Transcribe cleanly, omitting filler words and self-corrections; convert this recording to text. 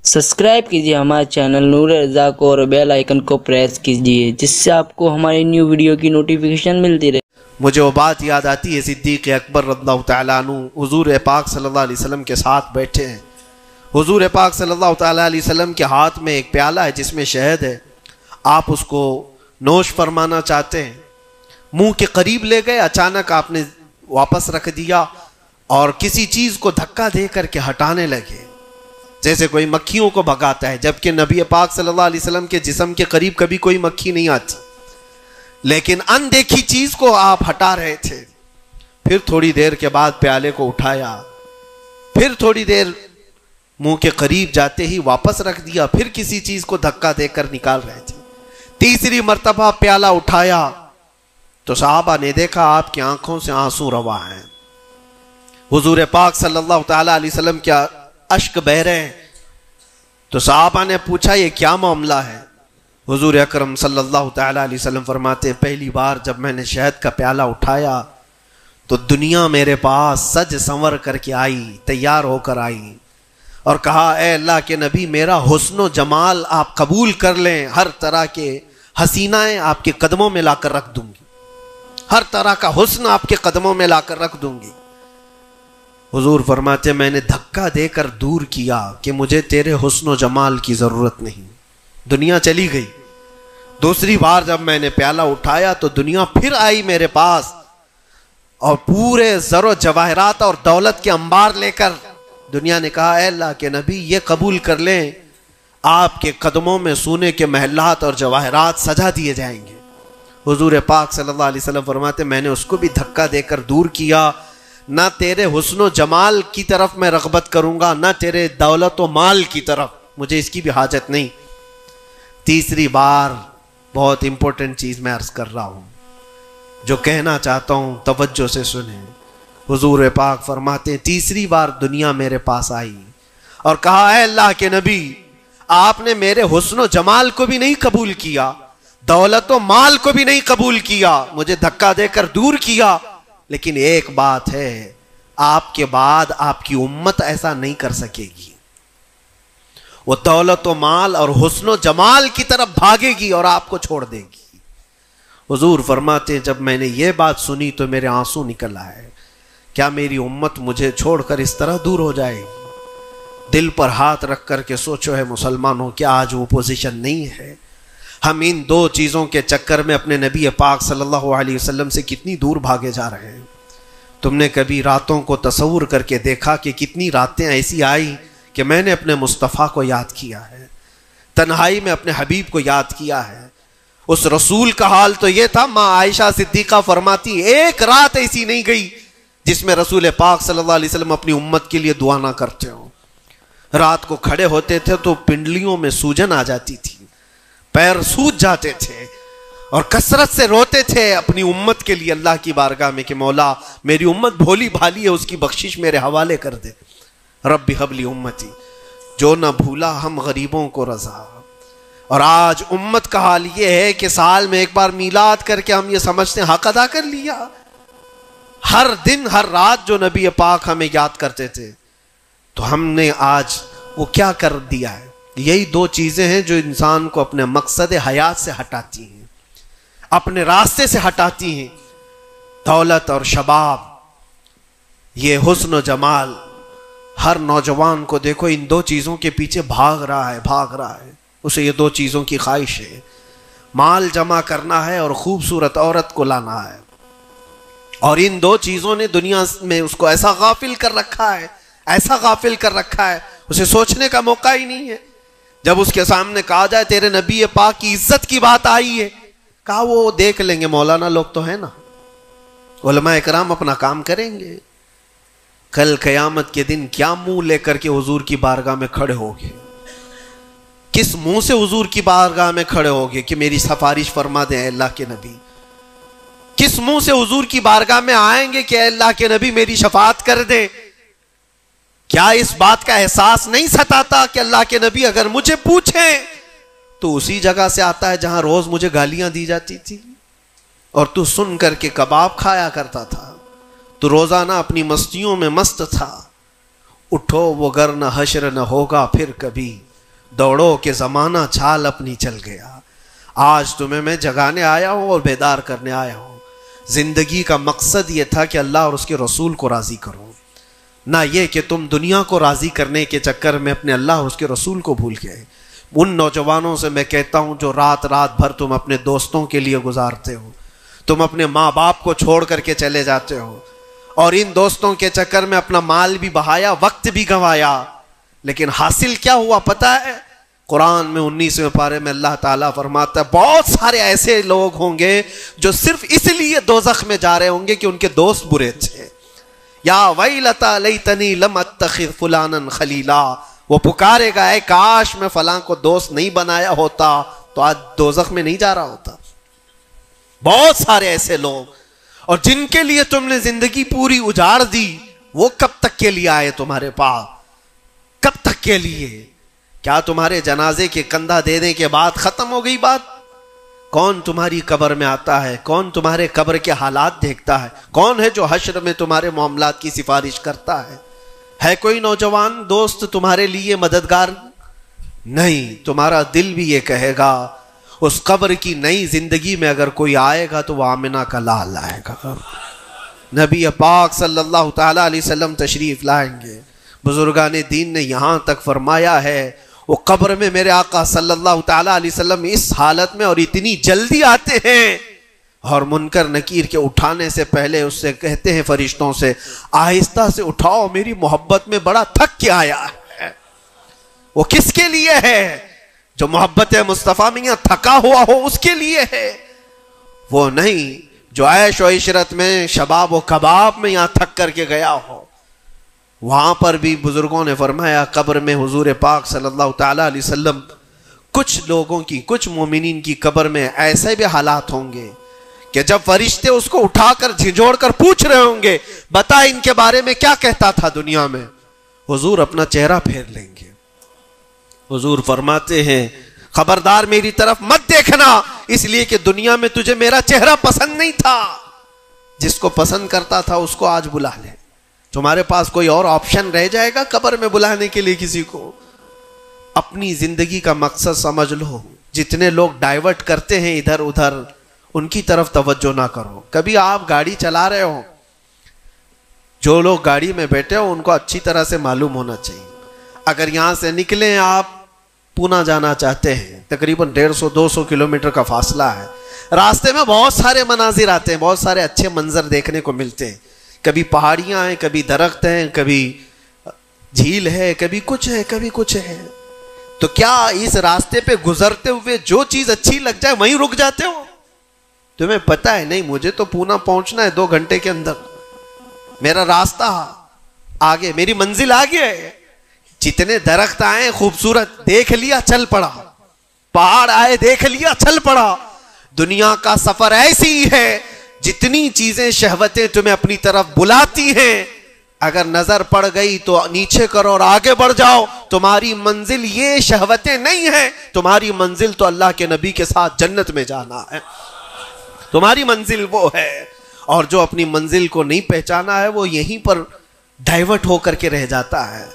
Subscribe कीजिए हमारे channel नूर रज़ा को और बेल आइकन को प्रेस कीजिए जिससे आपको हमारी न्यू वीडियो की नोटिफिकेशन मिलती रहे। मुझे वो बात याद आती है, सिद्दीक़ अकबर रज़ियल्लाहु तआला अन्हु हुज़ूर पाक सल्लल्लाहु अलैहि वसल्लम के साथ बैठे हैं। हुज़ूर पाक सल्लल्लाहु तआला अलैहि वसल्लम के हाथ में एक प्याला है जिसमें शहद है। आप उसको नोश फरमाना चाहते हैं, मुंह के करीब ले गए, अचानक आपने वापस रख दिया और किसी चीज़ को धक्का दे करके हटाने लगे जैसे कोई मक्खियों को भगाता है, जबकि नबी पाक सल्लल्लाहु अलैहि वसल्लम के जिस्म के करीब कभी कोई मक्खी नहीं आती, लेकिन अनदेखी चीज को आप हटा रहे थे। फिर थोड़ी देर के बाद प्याले को उठाया, फिर थोड़ी देर मुंह के करीब जाते ही वापस रख दिया, फिर किसी चीज को धक्का देकर निकाल रहे थे। तीसरी मर्तबा प्याला उठाया तो सहाबा ने देखा आपकी आंखों से आंसू रवा हैं। हुजूर पाक सल्लल्लाहु तआला अलैहि वसल्लम क्या अश्क बह रहे हैं। तो सहाबा ने पूछा ये क्या मामला है। हुजूर अकरम सल्लल्लाहु तआला अलैहि वसल्लम फरमाते हैं, पहली बार जब मैंने शहद का प्याला उठाया तो दुनिया मेरे पास सज संवर करके आई, तैयार होकर आई और कहा ए अल्लाह के नबी, मेरा हुस्न जमाल आप कबूल कर लें, हर तरह के हसीनाएं आपके कदमों में लाकर रख दूंगी, हर तरह का हुस्न आपके कदमों में लाकर रख दूंगी। हुजूर फरमाते मैंने धक्का देकर दूर किया कि मुझे तेरे हुस्न जमाल की जरूरत नहीं, दुनिया चली गई। दूसरी बार जब मैंने प्याला उठाया तो दुनिया फिर आई मेरे पास और पूरे ज़रो जवाहरात और दौलत के अंबार लेकर दुनिया ने कहा ऐ अल्लाह के नबी ये कबूल कर लें, आपके कदमों में सोने के महलात और जवाहरात सजा दिए जाएंगे। हुजूर पाक सल्लल्लाहु अलैहि वसल्लम फरमाते मैंने उसको भी धक्का देकर दूर किया, ना तेरे हुस्न जमाल की तरफ मैं रग़बत करूंगा, ना तेरे दौलत व माल की तरफ, मुझे इसकी भी हाजत नहीं। तीसरी बार बहुत इंपॉर्टेंट चीज मैं अर्ज कर रहा हूं, जो कहना चाहता हूं तवज्जो से सुने। हुजूर पाक फरमाते तीसरी बार दुनिया मेरे पास आई और कहा है अल्लाह के नबी, आपने मेरे हुस्न जमाल को भी नहीं कबूल किया, दौलत व माल को भी नहीं कबूल किया, मुझे धक्का देकर दूर किया, लेकिन एक बात है, आपके बाद आपकी उम्मत ऐसा नहीं कर सकेगी, वो दौलत व माल और हुस्न जमाल की तरफ भागेगी और आपको छोड़ देगी। हुजूर फरमाते जब मैंने ये बात सुनी तो मेरे आंसू निकल आए, क्या मेरी उम्मत मुझे छोड़कर इस तरह दूर हो जाएगी। दिल पर हाथ रख करके सोचो है मुसलमानों, क्या आज वो पोजीशन नहीं है। हम इन दो चीज़ों के चक्कर में अपने नबी पाक सल्लल्लाहु अलैहि वसल्लम से कितनी दूर भागे जा रहे हैं। तुमने कभी रातों को तसव्वुर करके देखा कि कितनी रातें ऐसी आई कि मैंने अपने मुस्तफ़ा को याद किया है, तन्हाई में अपने हबीब को याद किया है। उस रसूल का हाल तो ये था, माँ आयशा सिद्दीक़ा फरमाती एक रात ऐसी नहीं गई जिसमें रसूल पाक सल्लल्लाहु अलैहि वसल्लम अपनी उम्मत के लिए दुआ ना करते हो। रात को खड़े होते थे तो पिंडलियों में सूजन आ जाती थी, पैर सूज जाते थे और कसरत से रोते थे अपनी उम्मत के लिए अल्लाह की बारगाह में कि मौला मेरी उम्मत भोली भाली है, उसकी बख्शिश मेरे हवाले कर दे। रब्बी हबली उम्मती, जो न भूला हम गरीबों को रजा। और आज उम्मत का हाल ये है कि साल में एक बार मीलाद करके हम ये समझते हैं हक अदा कर लिया। हर दिन हर रात जो नबी पाक हमें याद करते थे, तो हमने आज वो क्या कर दिया है। यही दो चीजें हैं जो इंसान को अपने मकसद हयात से हटाती हैं, अपने रास्ते से हटाती हैं, दौलत और शबाब, ये हुस्न जमाल। हर नौजवान को देखो इन दो चीज़ों के पीछे भाग रहा है, उसे ये दो चीज़ों की ख्वाहिश है, माल जमा करना है और खूबसूरत औरत को लाना है। और इन दो चीज़ों ने दुनिया में उसको ऐसा गाफिल कर रखा है, ऐसा गाफिल कर रखा है, उसे सोचने का मौका ही नहीं है। जब उसके सामने कहा जाए तेरे नबी पाक की इज्जत की बात आई है, कहा वो देख लेंगे, मौलाना लोग तो है ना, उलमा इकराम अपना काम करेंगे। कल क़यामत के दिन क्या मुंह लेकर के हुजूर की बारगाह में खड़े होगे, किस मुंह से हुजूर की बारगाह में खड़े होगे कि मेरी सिफारिश फरमा दें अल्लाह के नबी। किस मुंह से हुजूर की बारगाह में आएंगे कि अल्लाह के नबी मेरी शफाअत कर दे। क्या इस बात का एहसास नहीं सताता कि अल्लाह के नबी अगर मुझे पूछें तो उसी जगह से आता है जहां रोज मुझे गालियां दी जाती थी और तू सुन करके कबाब खाया करता था, तू रोजाना अपनी मस्तियों में मस्त था। उठो वो गर न हश्र न होगा फिर कभी, دوڑو کہ زمانہ چھال اپنی چل گیا. آج تمہیں میں جگانے آیا ہوں اور بیدار کرنے آیا ہوں. زندگی کا مقصد یہ تھا کہ اللہ اور اس کے رسول کو راضی کرو، نہ یہ کہ تم دنیا کو راضی کرنے کے چکر میں اپنے اللہ اور اس کے رسول کو بھول گئے. ان نوجوانوں سے میں کہتا ہوں جو رات بھر تم اپنے دوستوں کے لیے گزارتے ہو، تم اپنے ماں باپ کو چھوڑ کر کے چلے جاتے ہو، اور ان دوستوں کے چکر میں اپنا مال بھی بہایا، وقت بھی گنوایا، لیکن حاصل کیا ہوا پتہ ہے؟ قرآن میں 19ویں پارے میں اللہ تعالیٰ فرماتا ہے بہت سارے ایسے لوگ ہوں گے جو صرف اس لیے دوزخ میں جا رہے ہوں گے کہ ان کے دوست برے تھے. یا ویلتا لیتنی لم اتخذ فلانا خلیلا، وہ پکارے گا اے کاش میں فلاں کو دوست نہیں بنایا ہوتا تو آج دوزخ میں نہیں جا رہا ہوتا. بہت سارے ایسے لوگ، اور جن کے لیے تم نے زندگی پوری اجاڑ دی، وہ کب تک کے لیے آئے تمہارے پاس؟ کب تک کے لیے؟ کیا تمہارے جنازے کے کندھا دینے کے بعد ختم ہو گئی بات؟ کون تمہاری قبر میں آتا ہے؟ کون تمہارے قبر کے حالات دیکھتا ہے؟ کون ہے جو حشر میں تمہارے معاملات کی سفارش کرتا ہے؟ ہے کوئی نوجوان دوست تمہارے لیے مددگار؟ نہیں. تمہارا دل بھی یہ کہے گا اس قبر کی نئی زندگی میں اگر کوئی آئے گا تو وہ آمنہ کا لال آئے گا. نبی پاک صلی اللہ تعالیٰ علیہ وسلم تشریف لائیں گے. بزرگان دین نے یہاں تک فرمایا ہے وہ قبر میں میرے آقا صلی اللہ تعالیٰ علیہ وسلم اس حالت میں اور اتنی جلدی آتے ہیں، اور منکر نکیر کے اٹھانے سے پہلے اس سے کہتے ہیں فرشتوں سے آہستہ سے اٹھاؤ، میری محبت میں بڑا تھک کے آیا ہے. وہ کس کے لیے ہے؟ جو محبت مصطفیٰ میں یہاں تھکا ہوا ہو اس کے لیے ہے. وہ نہیں جو عیش و عشرت میں شباب و کباب میں یہاں تھک کر کے گیا ہو. وہاں پر بھی بزرگوں نے فرمایا قبر میں حضور پاک صلی اللہ تعالیٰ علیہ وسلم کچھ لوگوں کی، کچھ مومنین کی قبر میں ایسے بھی حالات ہوں گے کہ جب فرشتے اس کو اٹھا کر جھنجھوڑ کر پوچھ رہے ہوں گے بتا ان کے بارے میں کیا کہتا تھا دنیا میں، حضور اپنا چہرہ پھیر لیں گے. حضور فرماتے ہیں خبردار میری طرف مت دیکھنا، اس لیے کہ دنیا میں تجھے میرا چہرہ پسند نہیں تھا. جس کو پسند کرتا تھا اس کو آج بلا لے. تمہارے پاس کوئی اور آپشن رہ جائے گا قبر میں بلانے کے لیے کسی کو؟ اپنی زندگی کا مقصد سمجھ لو. جتنے لوگ ڈائیورٹ کرتے ہیں ادھر ادھر ان کی طرف توجہ نہ کرو. کبھی آپ گاڑی چلا رہے ہو، جو لوگ گاڑی میں بیٹھے ہو ان کو اچھی طرح سے معلوم ہونا چاہیے. اگر یہاں سے نکلیں آپ پونا جانا چاہتے ہیں، تقریباً 150-200 کلومیٹر کا فاصلہ ہے. راستے میں بہت سارے مناظر آتے ہیں، بہت سارے اچھے منظر دیکھنے کو ملتے ہیں. کبھی پہاڑیاں ہیں، کبھی درخت ہیں، کبھی جھیل ہے، کبھی کچھ ہے، کبھی کچھ ہے. تو کیا اس راستے پہ گزرتے ہوئے جو چیز اچھی لگ جائے وہیں رک جاتے ہو؟ تمہیں پتا ہے نہیں مجھے تو پونا پہنچنا ہے 2 گھنٹے کے اندر، میرا راستہ آگے، میری منزل آگے ہے. جتنے درخت آئے خوبصورت دیکھ لیا چل پڑا، پہاڑ آئے دیکھ لیا چل پڑا. دنیا کا سفر ایسی ہے جتنی چیزیں شہوتیں تمہیں اپنی طرف بلاتی ہیں، اگر نظر پڑ گئی تو نیچے کرو اور آگے بڑھ جاؤ. تمہاری منزل یہ شہوتیں نہیں ہیں، تمہاری منزل تو اللہ کے نبی کے ساتھ جنت میں جانا ہے. تمہاری منزل وہ ہے. اور جو اپنی منزل کو نہیں پہچانا ہے وہ یہیں پر ڈائیورٹ ہو کر کے رہ جاتا ہے.